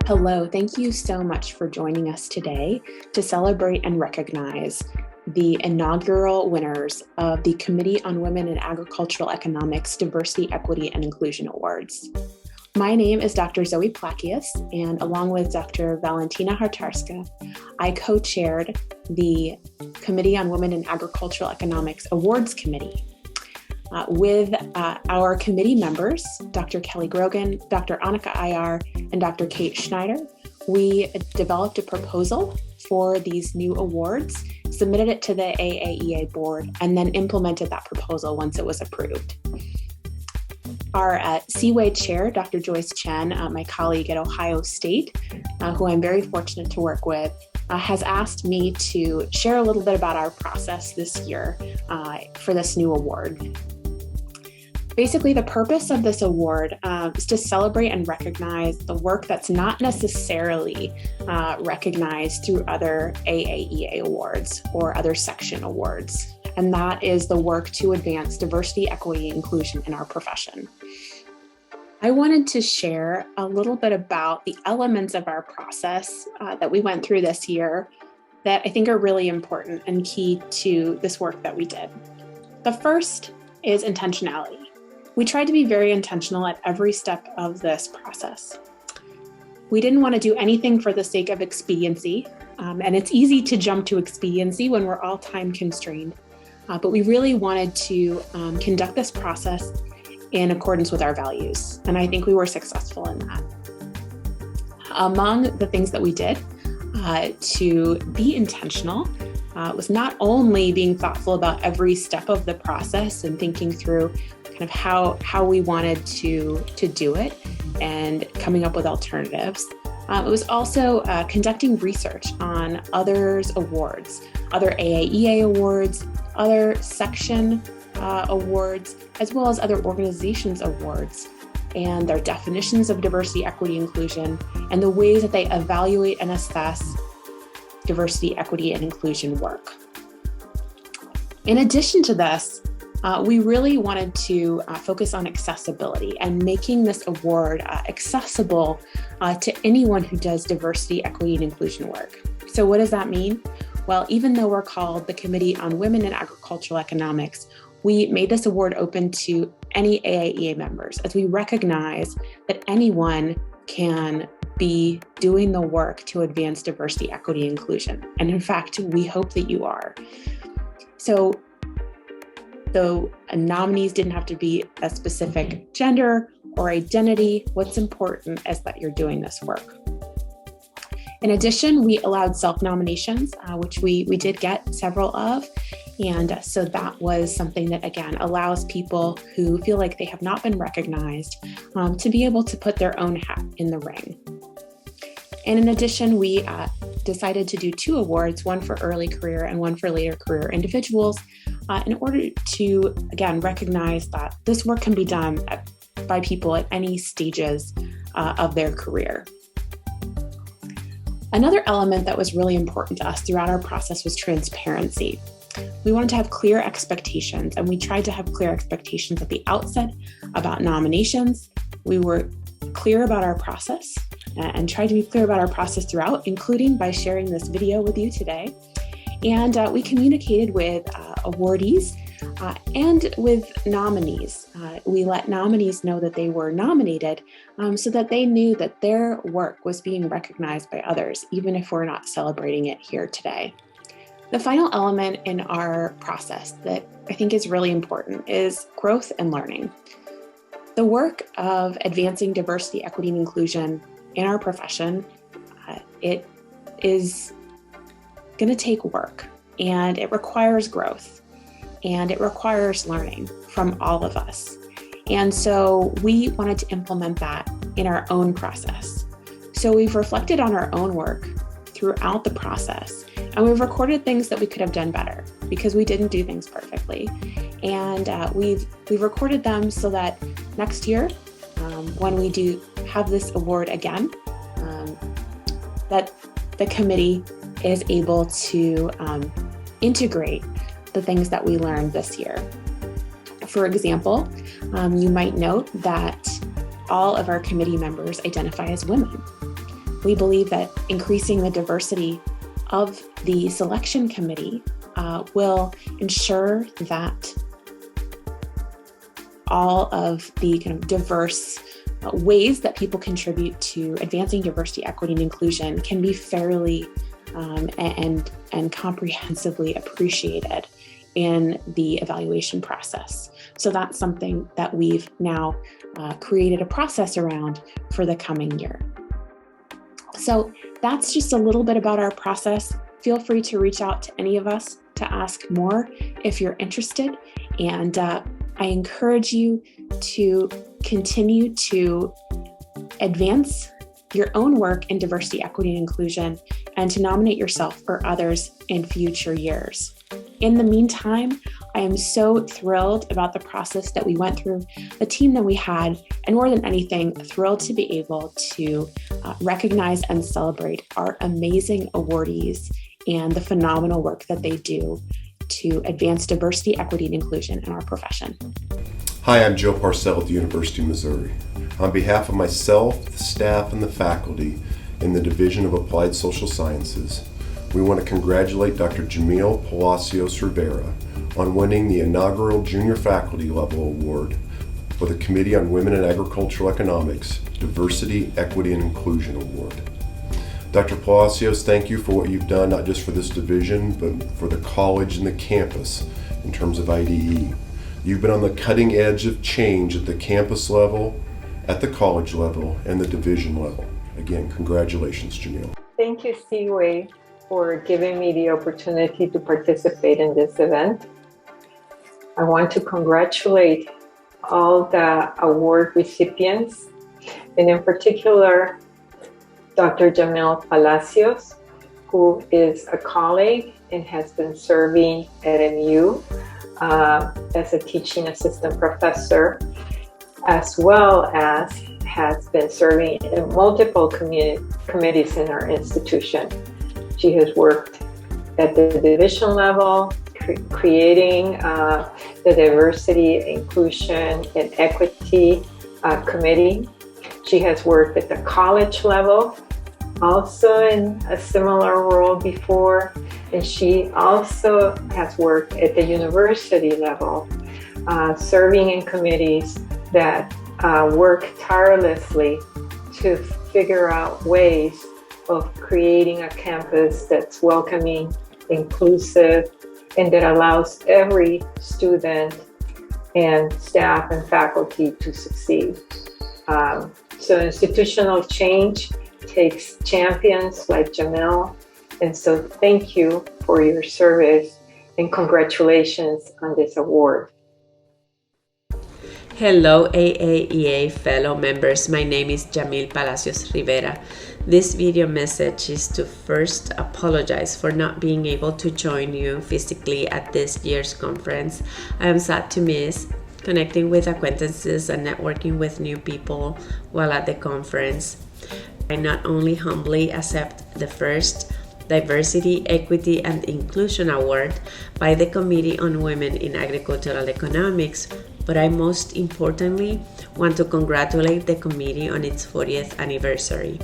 Hello, thank you so much for joining us today to celebrate and recognize the inaugural winners of the Committee on Women in Agricultural Economics Diversity, Equity, and Inclusion Awards. My name is Dr. Zoe Plakius, and along with Dr. Valentina Hartarska, I co-chaired the Committee on Women in Agricultural Economics Awards Committee. With our committee members, Dr. Kelly Grogan, Dr. Annika Ayar, and Dr. Kate Schneider, we developed a proposal for these new awards, submitted it to the AAEA board, and then implemented that proposal once it was approved. Our CWAE chair, Dr. Joyce Chen, my colleague at Ohio State, who I'm very fortunate to work with, has asked me to share a little bit about our process this year for this new award. Basically, the purpose of this award is to celebrate and recognize the work that's not necessarily recognized through other AAEA awards or other section awards. And that is the work to advance diversity, equity, and inclusion in our profession. I wanted to share a little bit about the elements of our process that we went through this year that I think are really important and key to this work that we did. The first is intentionality. We tried to be very intentional at every step of this process. We didn't want to do anything for the sake of expediency, and it's easy to jump to expediency when we're all time constrained, but we really wanted to conduct this process in accordance with our values, and I think we were successful in that. Among the things that we did to be intentional was not only being thoughtful about every step of the process and thinking through kind of how we wanted to do it and coming up with alternatives. It was also conducting research on others' awards, other AAEA awards, other section awards, as well as other organizations' awards, and their definitions of diversity, equity, inclusion, and the ways that they evaluate and assess diversity, equity, and inclusion work. In addition to this, we really wanted to focus on accessibility and making this award accessible to anyone who does diversity, equity, and inclusion work. So what does that mean? Well, even though we're called the Committee on Women in Agricultural Economics, we made this award open to any AAEA members, as we recognize that anyone can be doing the work to advance diversity, equity, and inclusion. And in fact, we hope that you are. So though nominees didn't have to be a specific gender or identity, what's important is that you're doing this work. In addition, we allowed self-nominations, which we did get several of. And so that was something that, again, allows people who feel like they have not been recognized to be able to put their own hat in the ring. And in addition, we decided to do 2 awards, one for early career and one for later career individuals, in order to, again, recognize that this work can be done by people at any stages of their career. Another element that was really important to us throughout our process was transparency. We wanted to have clear expectations, and we tried to have clear expectations at the outset about nominations. We were clear about our process and tried to be clear about our process throughout, including by sharing this video with you today. And we communicated with awardees and with nominees. We let nominees know that they were nominated so that they knew that their work was being recognized by others, even if we're not celebrating it here today. The final element in our process that I think is really important is growth and learning. The work of advancing diversity, equity, and inclusion in our profession, it is going to take work, and it requires growth, and it requires learning from all of us. And so we wanted to implement that in our own process. So we've reflected on our own work throughout the process, and we've recorded things that we could have done better because we didn't do things perfectly. And we've recorded them so that next year, when we do have this award again, that the committee is able to integrate the things that we learned this year. For example, you might note that all of our committee members identify as women. We believe that increasing the diversity of the selection committee will ensure that all of the kind of diverse ways that people contribute to advancing diversity, equity, and inclusion can be fairly and comprehensively appreciated in the evaluation process. So that's something that we've now created a process around for the coming year. So that's just a little bit about our process. Feel free to reach out to any of us to ask more if you're interested. And I encourage you to continue to advance your own work in diversity, equity, and inclusion, and to nominate yourself or others in future years. In the meantime, I am so thrilled about the process that we went through, the team that we had, and more than anything, thrilled to be able to recognize and celebrate our amazing awardees and the phenomenal work that they do to advance diversity, equity, and inclusion in our profession. Hi, I'm Joe Parcell at the University of Missouri. On behalf of myself, the staff, and the faculty in the Division of Applied Social Sciences, we want to congratulate Dr. Jamil Palacios Rivera on winning the inaugural Junior Faculty Level Award for the Committee on Women in Agricultural Economics Diversity, Equity, and Inclusion Award. Dr. Palacios, thank you for what you've done, not just for this division, but for the college and the campus in terms of IDE. You've been on the cutting edge of change at the campus level, at the college level, and the division level. Again, congratulations, Jamil. Thank you, CWAE, for giving me the opportunity to participate in this event. I want to congratulate all the award recipients, and in particular, Dr. Jamil Palacios, who is a colleague and has been serving at MU as a teaching assistant professor, as well as has been serving in multiple committees in our institution. She has worked at the division level, creating the Diversity, Inclusion, and Equity Committee. She has worked at the college level, also in a similar role before, and she also has worked at the university level, serving in committees that work tirelessly to figure out ways of creating a campus that's welcoming, inclusive, and that allows every student and staff and faculty to succeed. So institutional change takes champions like Jamil, and so thank you for your service and congratulations on this award. Hello AAEA fellow members, my name is Jamil Palacios Rivera. This video message is to first apologize for not being able to join you physically at this year's conference. I am sad to miss connecting with acquaintances and networking with new people while at the conference. I not only humbly accept the first Diversity, Equity, and Inclusion Award by the Committee on Women in Agricultural Economics, but I most importantly want to congratulate the committee on its 40th anniversary.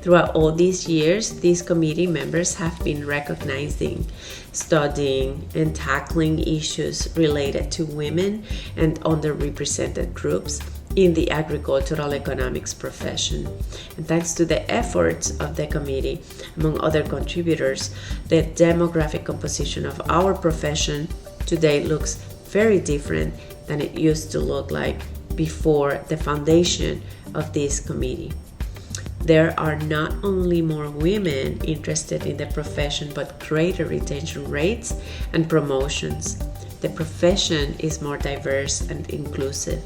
Throughout all these years, these committee members have been recognizing, studying, and tackling issues related to women and underrepresented groups in the agricultural economics profession. And thanks to the efforts of the committee, among other contributors, the demographic composition of our profession today looks very different than it used to look like before the foundation of this committee. There are not only more women interested in the profession, but greater retention rates and promotions. The profession is more diverse and inclusive.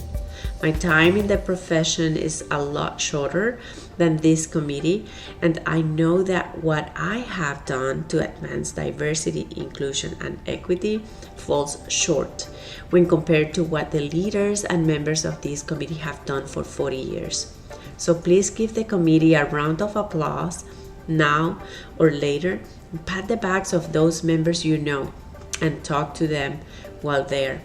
My time in the profession is a lot shorter than this committee, and I know that what I have done to advance diversity, inclusion, and equity falls short when compared to what the leaders and members of this committee have done for 40 years. So please give the committee a round of applause now or later, and pat the backs of those members you know and talk to them while there.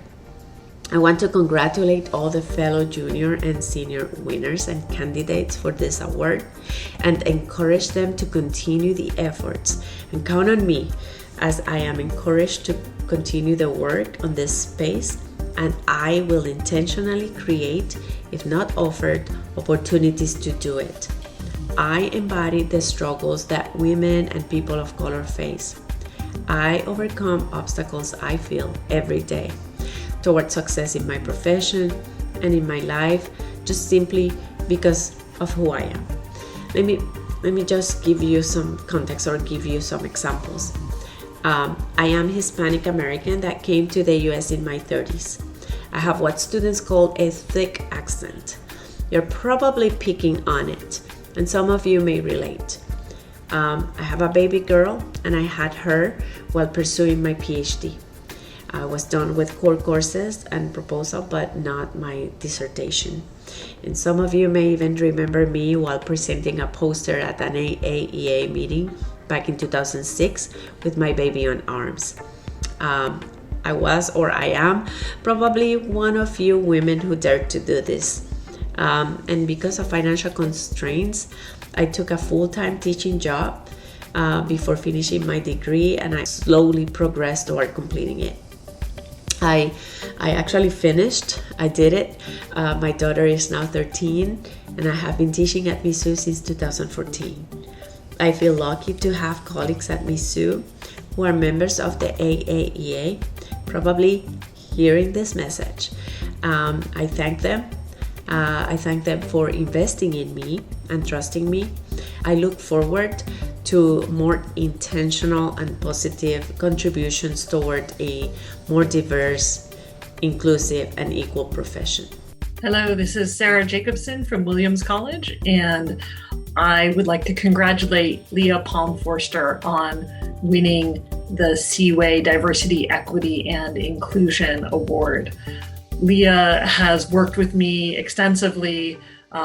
I want to congratulate all the fellow junior and senior winners and candidates for this award and encourage them to continue the efforts and count on me as I am encouraged to continue the work on this space, and I will intentionally create, if not offered, opportunities to do it. I embody the struggles that women and people of color face. I overcome obstacles I feel every day toward success in my profession and in my life, just simply because of who I am. Let me just give you some context or give you some examples. I am Hispanic American that came to the US in my 30s. I have what students call a thick accent. You're probably picking on it, and some of you may relate. I have a baby girl, and I had her while pursuing my PhD. I was done with core courses and proposal, but not my dissertation. And some of you may even remember me while presenting a poster at an AAEA meeting back in 2006 with my baby on arms. I was, or I am, probably one of few women who dared to do this. And because of financial constraints, I took a full-time teaching job before finishing my degree, and I slowly progressed toward completing it. I actually finished. I did it. My daughter is now 13, and I have been teaching at Mizzou since 2014. I feel lucky to have colleagues at Mizzou who are members of the AAEA, probably hearing this message. I thank them. I thank them for investing in me and trusting me. I look forward to more intentional and positive contributions toward a more diverse, inclusive, and equal profession. Hello, this is Sarah Jacobson from Williams College, and I would like to congratulate Leah Palm-Forster on winning the CWAE Diversity, Equity, and Inclusion Award. Leah has worked with me extensively,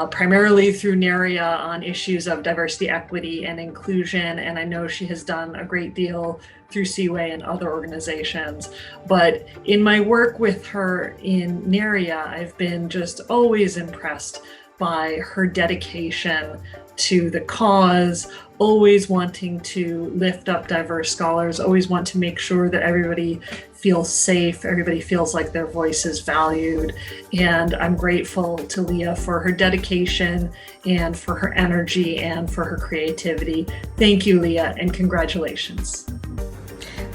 primarily through NARIA on issues of diversity, equity, and inclusion, and I know she has done a great deal through CWAE and other organizations. But in my work with her in NARIA, I've been just always impressed by her dedication to the cause, always wanting to lift up diverse scholars, always want to make sure that everybody feels safe, everybody feels like their voice is valued. And I'm grateful to Leah for her dedication and for her energy and for her creativity. Thank you, Leah, and congratulations.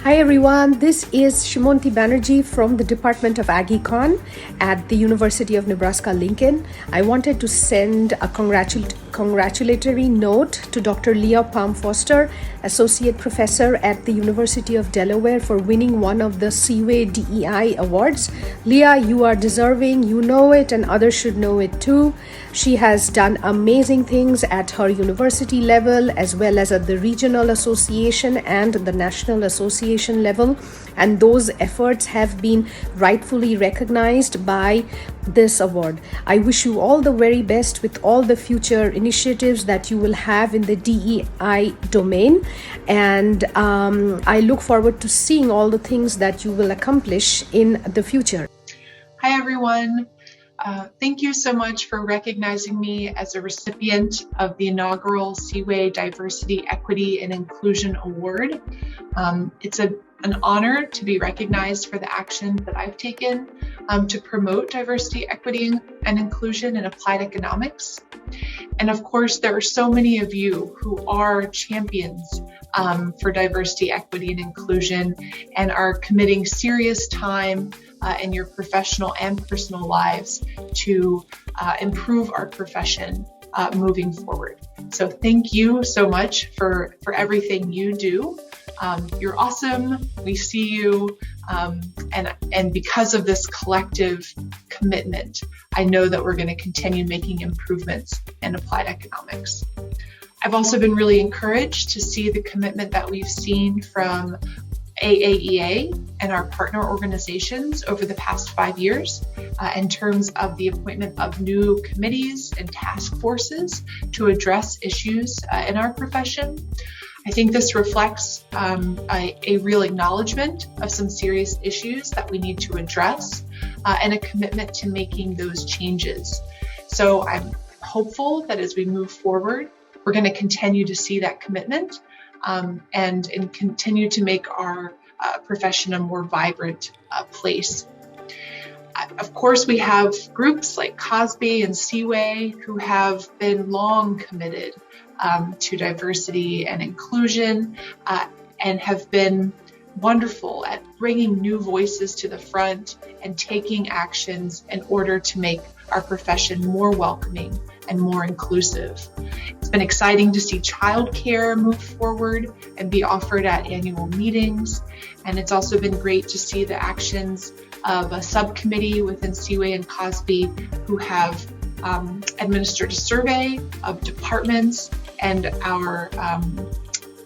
Hi everyone, this is Shimonti Banerjee from the Department of Ag-Econ at the University of Nebraska-Lincoln. I wanted to send a congratulatory note to Dr. Leah Palm-Forster, Associate Professor at the University of Delaware, for winning one of the CWAE DEI Awards. Leah, you are deserving, you know it, and others should know it too. She has done amazing things at her university level as well as at the regional association and the national association level, and those efforts have been rightfully recognized by this award. I wish you all the very best with all the future initiatives that you will have in the DEI domain, and I look forward to seeing all the things that you will accomplish in the future. Hi everyone. Thank you so much for recognizing me as a recipient of the inaugural CWAE Diversity, Equity, and Inclusion Award. It's an honor to be recognized for the action that I've taken to promote diversity, equity, and inclusion in applied economics. And of course, there are so many of you who are champions for diversity, equity, and inclusion and are committing serious time in your professional and personal lives to improve our profession moving forward. So thank you so much for everything you do. You're awesome. We see you. And because of this collective commitment, I know that we're going to continue making improvements in applied economics. I've also been really encouraged to see the commitment that we've seen from AAEA and our partner organizations over the past 5 years in terms of the appointment of new committees and task forces to address issues in our profession. I think this reflects a real acknowledgement of some serious issues that we need to address and a commitment to making those changes. So I'm hopeful that as we move forward, we're going to continue to see that commitment and continue to make our profession a more vibrant place. Of course, we have groups like CWAE and CWAE who have been long committed to diversity and inclusion and have been wonderful at bringing new voices to the front and taking actions in order to make our profession more welcoming and more inclusive. It's been exciting to see childcare move forward and be offered at annual meetings. And it's also been great to see the actions of a subcommittee within CWAE and COSB who have administered a survey of departments and our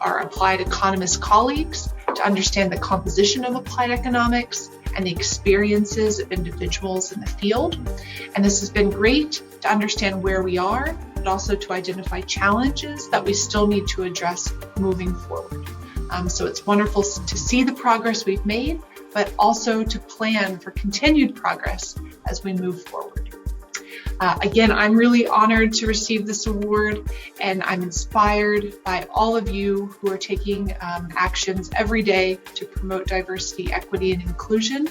applied economist colleagues to understand the composition of applied economics and the experiences of individuals in the field. And this has been great to understand where we are, but also to identify challenges that we still need to address moving forward. So it's wonderful to see the progress we've made, but also to plan for continued progress as we move forward. Again, I'm really honored to receive this award, and I'm inspired by all of you who are taking actions every day to promote diversity, equity, and inclusion.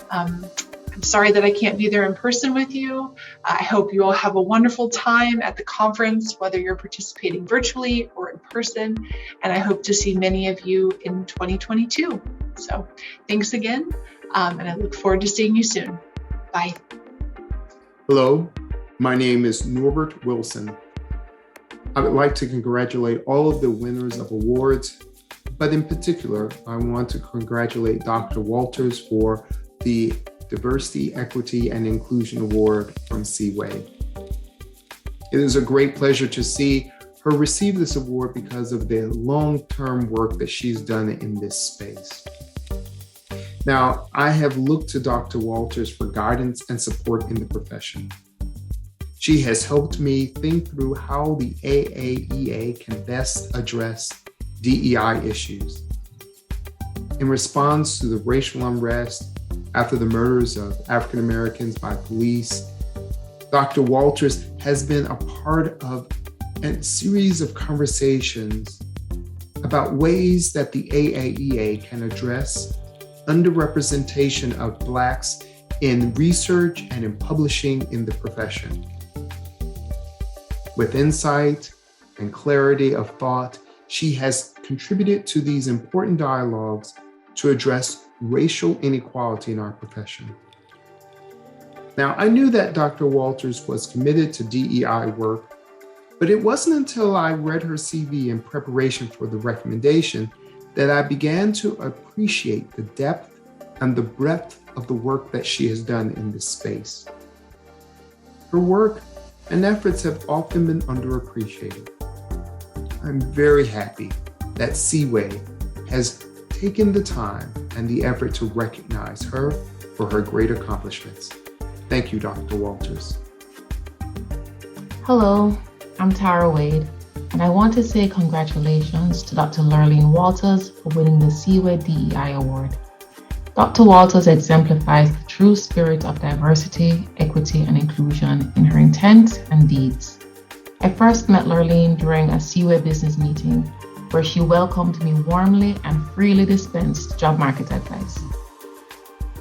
I'm sorry that I can't be there in person with you. I hope you all have a wonderful time at the conference, whether you're participating virtually or in person, and I hope to see many of you in 2022. So thanks again, and I look forward to seeing you soon. Bye. Hello, my name is Norbert Wilson. I would like to congratulate all of the winners of awards, but in particular, I want to congratulate Dr. Walters for the Diversity, Equity, and Inclusion Award from CWAE. It is a great pleasure to see her receive this award because of the long-term work that she's done in this space. Now, I have looked to Dr. Walters for guidance and support in the profession. She has helped me think through how the AAEA can best address DEI issues. In response to the racial unrest after the murders of African Americans by police, Dr. Walters has been a part of a series of conversations about ways that the AAEA can address underrepresentation of Blacks in research and in publishing in the profession. With insight and clarity of thought, she has contributed to these important dialogues to address racial inequality in our profession. Now, I knew that Dr. Walters was committed to DEI work, but it wasn't until I read her CV in preparation for the recommendation that I began to appreciate the depth and the breadth of the work that she has done in this space. Her work and efforts have often been underappreciated. I'm very happy that CWAE has taken the time and the effort to recognize her for her great accomplishments. Thank you, Dr. Walters. Hello, I'm Tara Wade, and I want to say congratulations to Dr. Lurleen Walters for winning the CWAE DEI Award. Dr. Walters exemplifies the true spirit of diversity, equity, and inclusion in her intent and deeds. I first met Lurleen during a CWAE business meeting where she welcomed me warmly and freely dispensed job market advice.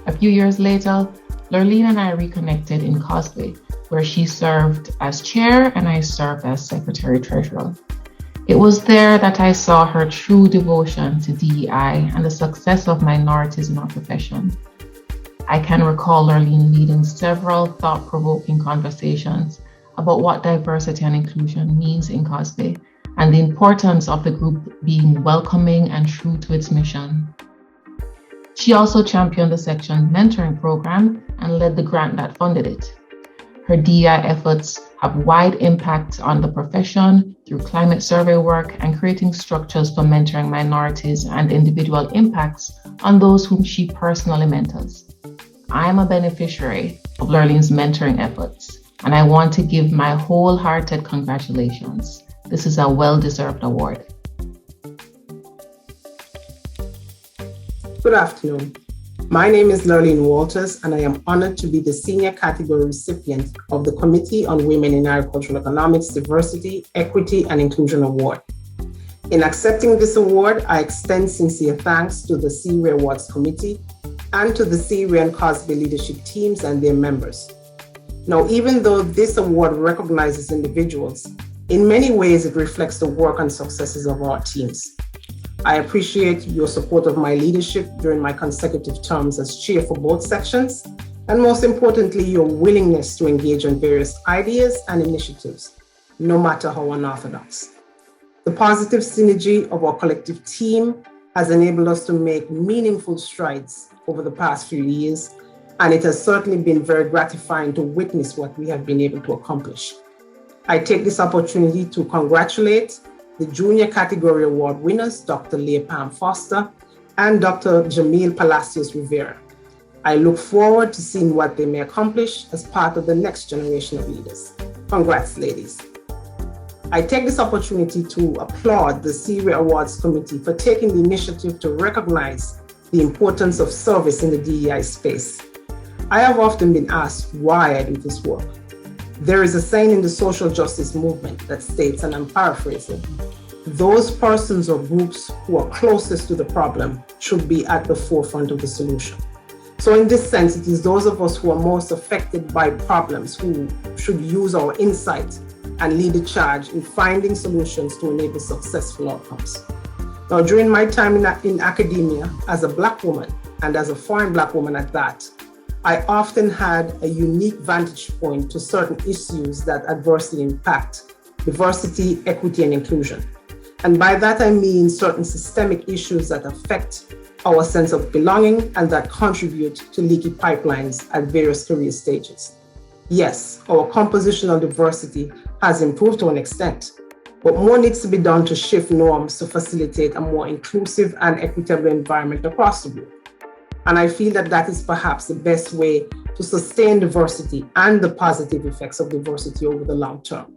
A few years later, Lurleen and I reconnected in COSB, where she served as chair and I served as secretary-treasurer. It was there that I saw her true devotion to DEI and the success of minorities in our profession. I can recall Lurleen leading several thought-provoking conversations about what diversity and inclusion means in COSB and the importance of the group being welcoming and true to its mission. She also championed the section mentoring program and led the grant that funded it. Her DEI efforts have wide impact on the profession through climate survey work and creating structures for mentoring minorities and individual impacts on those whom she personally mentors. I am a beneficiary of Lurleen's mentoring efforts, and I want to give my wholehearted congratulations. This is a well-deserved award. Good afternoon. My name is Lurleen Walters, and I am honored to be the senior category recipient of the Committee on Women in Agricultural Economics, Diversity, Equity, and Inclusion Award. In accepting this award, I extend sincere thanks to the CWAE Awards Committee and to the CWAE and COSBE leadership teams and their members. Now, even though this award recognizes individuals, in many ways it reflects the work and successes of our teams. I appreciate your support of my leadership during my consecutive terms as chair for both sections, and most importantly, your willingness to engage on various ideas and initiatives, no matter how unorthodox. The positive synergy of our collective team has enabled us to make meaningful strides over the past few years, and it has certainly been very gratifying to witness what we have been able to accomplish. I take this opportunity to congratulate the Junior Category Award winners, Dr. Leah Pam Foster and Dr. Jamil Palacios Rivera. I look forward to seeing what they may accomplish as part of the next generation of leaders. Congrats, ladies. I take this opportunity to applaud the CWAE Awards Committee for taking the initiative to recognize the importance of service in the DEI space. I have often been asked why I do this work. There is a saying in the social justice movement that states, and I'm paraphrasing, those persons or groups who are closest to the problem should be at the forefront of the solution. So in this sense, it is those of us who are most affected by problems who should use our insight and lead the charge in finding solutions to enable successful outcomes. Now, during my time in academia as a Black woman, and as a foreign Black woman at that, I often had a unique vantage point to certain issues that adversely impact diversity, equity, and inclusion. And by that, I mean certain systemic issues that affect our sense of belonging and that contribute to leaky pipelines at various career stages. Yes, our compositional diversity has improved to an extent, but more needs to be done to shift norms to facilitate a more inclusive and equitable environment across the board. And I feel that that is perhaps the best way to sustain diversity and the positive effects of diversity over the long term.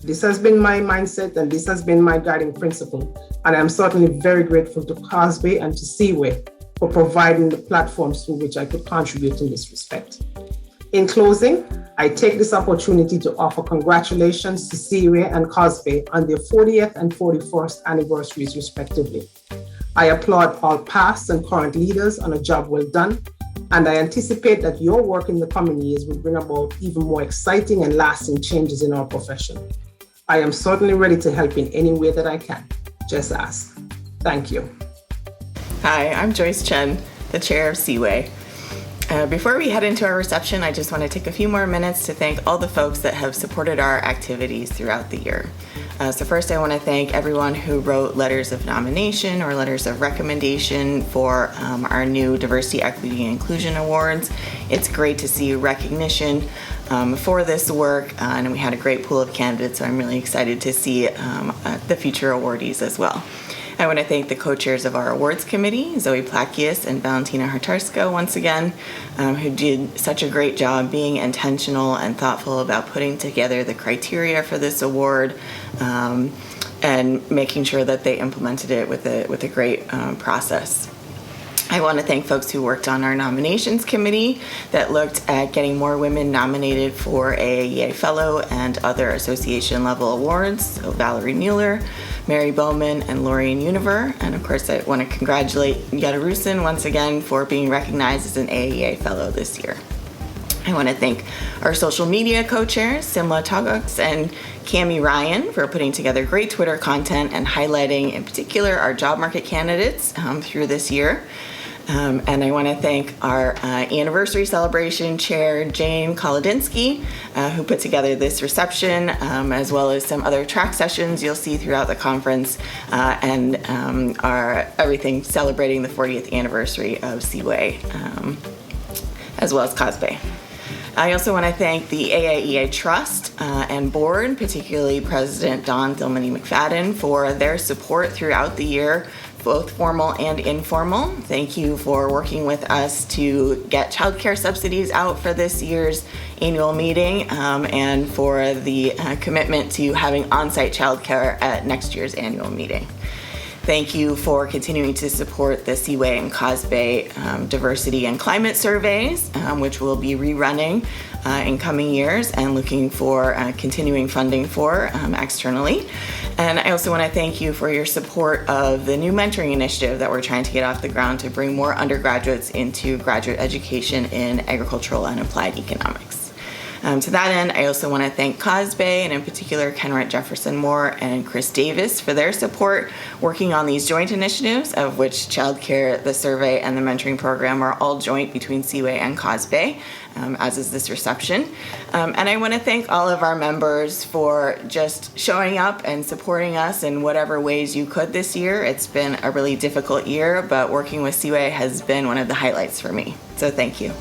This has been my mindset and this has been my guiding principle. And I'm certainly very grateful to COSBE and to CWAE for providing the platforms through which I could contribute in this respect. In closing, I take this opportunity to offer congratulations to CWAE and COSBE on their 40th and 41st anniversaries respectively. I applaud all past and current leaders on a job well done, and I anticipate that your work in the coming years will bring about even more exciting and lasting changes in our profession. I am certainly ready to help in any way that I can. Just ask. Thank you. Hi, I'm Joyce Chen, the chair of CWAE. Before we head into our reception, I just want to take a few more minutes to thank all the folks that have supported our activities throughout the year. So first, I want to thank everyone who wrote letters of nomination or letters of recommendation for our new Diversity, Equity, and Inclusion Awards. It's great to see recognition for this work, and we had a great pool of candidates, so I'm really excited to see the future awardees as well. I want to thank the co-chairs of our awards committee, Zoe Plakius and Valentina Hartarska, once again, who did such a great job being intentional and thoughtful about putting together the criteria for this award and making sure that they implemented it with a great process. I want to thank folks who worked on our nominations committee that looked at getting more women nominated for AAEA Fellow and other association level awards. So Valerie Mueller, Mary Bowman, and Lorian Univer. And of course, I want to congratulate Yetta Rusin once again for being recognized as an AAEA Fellow this year. I want to thank our social media co-chairs, Simla Togox and Cami Ryan, for putting together great Twitter content and highlighting in particular our job market candidates through this year. And I want to thank our anniversary celebration chair, Jane Kolodinsky, who put together this reception, as well as some other track sessions you'll see throughout the conference, and our everything celebrating the 40th anniversary of CWAE, as well as COSBE. I also want to thank the AIEA Trust and board, particularly President Dawn Dilmany McFadden, for their support throughout the year, both formal and informal. Thank you for working with us to get childcare subsidies out for this year's annual meeting, and for the commitment to having on-site childcare at next year's annual meeting. Thank you for continuing to support the CWAE and COSBE diversity and climate surveys, which we'll be rerunning in coming years and looking for continuing funding for externally. And I also want to thank you for your support of the new mentoring initiative that we're trying to get off the ground to bring more undergraduates into graduate education in agricultural and applied economics. To that end, I also want to thank COSBE, and in particular Kenwright Jefferson Moore and Chris Davis for their support working on these joint initiatives, of which childcare, the survey, and the mentoring program are all joint between CWAE and COSBE, as is this reception. And I want to thank all of our members for just showing up and supporting us in whatever ways you could this year. It's been a really difficult year, but working with CWAE has been one of the highlights for me. So thank you.